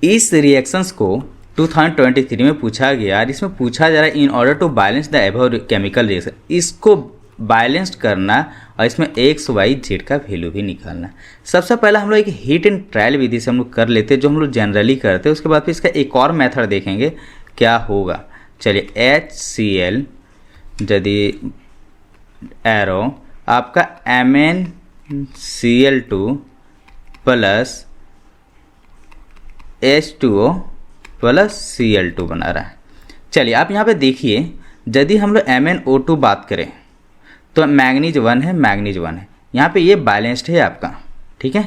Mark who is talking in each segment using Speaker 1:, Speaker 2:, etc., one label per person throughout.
Speaker 1: इस रिएक्शंस को 2023 में पूछा गया और इसमें पूछा जा रहा है in order to balance the above chemical reaction, इसको बैलेंस करना और इसमें एक्स वाई जेड का वैल्यू भी निकालना। सबसे पहले हम लोग एक हीट एंड ट्रायल विधि से हम लोग कर लेते हैं, जो हम लोग जनरली करते हैं। उसके बाद फिर इसका एक और मेथड देखेंगे क्या होगा। चलिए HCl यदि एरो आपका MnCl2 plus H2O plus Cl2 बना रहा है। चलिए आप यहाँ पे देखिए, यदि हम लोग MnO2 बात करें तो मैग्नीज 1 है, मैग्नीज 1 है, यहाँ पे ये बैलेंस्ड है आपका, ठीक है।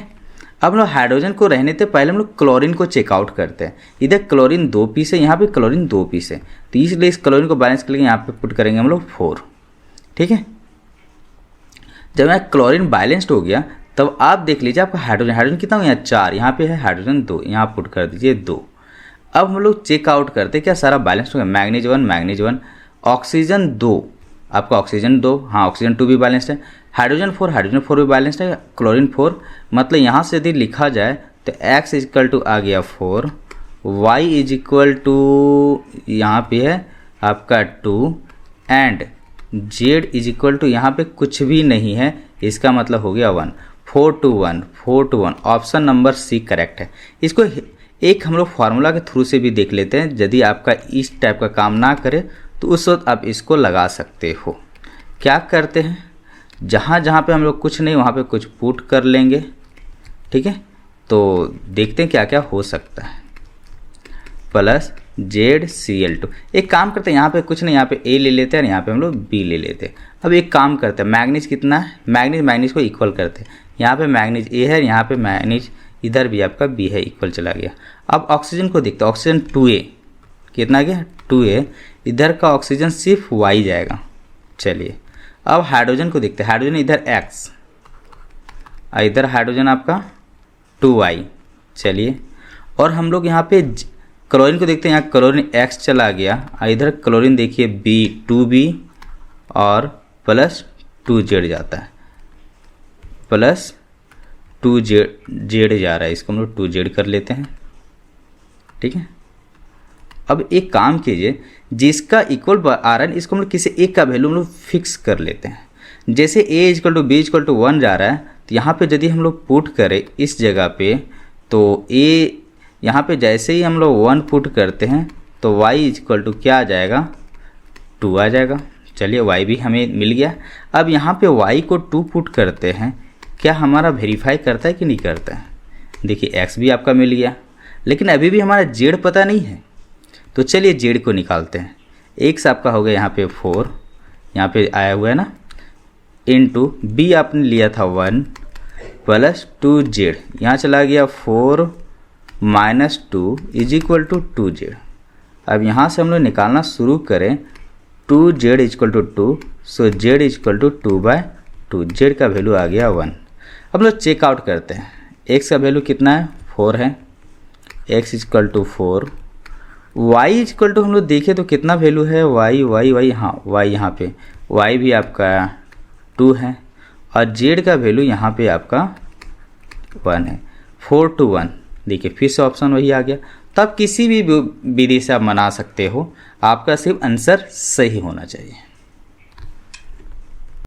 Speaker 1: अब हम लोग हाइड्रोजन को रहने से पहले हम लोग क्लोरीन को चेकआउट करते हैं। इधर क्लोरीन 2 पीस है, यहाँ पे क्लोरीन 2 पीस है, तो इसलिए इस क्लोरीन को बैलेंस करके यहाँ पे पुट करेंगे हम लोग 4, ठीक है। जब यहाँ क्लोरीन बैलेंस्ड हो गया तब आप देख लीजिए आपका हाइड्रोजन कितना हो, यहाँ 4, यहाँ पे है हाइड्रोजन 2, यहाँ पुट कर दीजिए 2। अब हम लोग चेकआउट करते क्या सारा बैलेंस्ड हो गया, मैग्नीज 1 मैग्नीज 1, ऑक्सीजन 2 आपका ऑक्सीजन 2, हाँ ऑक्सीजन 2 भी बैलेंस्ड है, हाइड्रोजन 4 भी बैलेंस्ड है, क्लोरीन 4, मतलब यहाँ से यदि लिखा जाए तो x इक्वल टू आ गया 4, y इज इक्वल टू यहाँ पे है आपका 2 and z is equal to यहाँ पे कुछ भी नहीं है, इसका मतलब हो गया 1। 4 to 1, option number C correct है। इसको एक हम लोग फार्मूला के थ्रू से भी देख लेते हैं, यदि आपका इस टाइप का काम ना करे तो उस वक्त आप इसको लगा सकते हो। क्या करते हैं, जहाँ जहाँ पे हम लोग कुछ नहीं वहाँ पे कुछ पुट कर लेंगे, ठीक है। तो देखते हैं क्या क्या हो सकता है, प्लस ZCl2। एक काम करते हैं, यहाँ पे कुछ नहीं, यहाँ पे A ले लेते हैं और यहाँ पे हम लोग B ले लेते हैं। अब एक काम करते हैं, मैग्नीज कितना है, मैग्नीज को इक्वल करते हैं, यहाँ पे मैग्नीज A है, यहाँ पे मैग्नीज इधर भी आपका B है, इक्वल चला गया। अब ऑक्सीजन को देखते हैं, ऑक्सीजन 2A कितना गया 2A, इधर का ऑक्सीजन सिर्फ Y जाएगा। चलिए अब हाइड्रोजन को देखते हैं, हाइड्रोजन इधर X और इधर हाइड्रोजन आपका 2Y। चलिए और हम लोग यहाँ पे क्लोरीन को देखते हैं, यहाँ क्लोरीन X चला गया और इधर क्लोरीन देखिए B 2B और प्लस 2Z जाता है, प्लस 2Z जा रहा है, इसको हम लोग 2Z कर लेते हैं, ठीक है। अब एक काम कीजिए, जिसका इक्वल आ रहा है इसको हम लोग किसी एक का वैल्यू हम लोग फिक्स कर लेते हैं। जैसे A equal to B equal to 1 जा रहा है, तो यहाँ पे यदि हम लोग पुट करें इस जगह पे, तो A यहाँ पे जैसे ही हम लोग 1 पुट करते हैं तो Y इक्वल टू क्या आ जाएगा 2 आ जाएगा। चलिए Y भी हमें मिल गया। अब यहाँ पे Y को 2 पुट करते हैं, क्या हमारा वेरीफाई करता है कि नहीं करता है। देखिए X भी आपका मिल गया, लेकिन अभी भी हमारा Z पता नहीं है, तो चलिए Z को निकालते हैं। X आपका हो गया यहाँ पे 4, यहाँ पे आया हुआ है ना, इनटू B आपने लिया था 1 प्लस 2Z, यहाँ चला गया 4 minus 2 is equal to 2Z। अब यहाँ से हम लोग निकालना शुरू करें, 2Z equal to 2, so Z equal to 2/2, Z का वैल्यू आ गया 1। अब लोग चेकआउट करते हैं, X का वैल्यू कितना है 4 है, X equal to 4, Y equal to हम लोग देखें तो कितना वैल्यू है Y, हाँ Y यहाँ पे Y भी आपका 2 है और Z का वैल्यू यहाँ पे आपका 1 है, 4 to 1। देखिए फिर से ऑप्शन वही आ गया। तो आप किसी भी विधि से आप बना सकते हो, आपका सिर्फ आंसर सही होना चाहिए।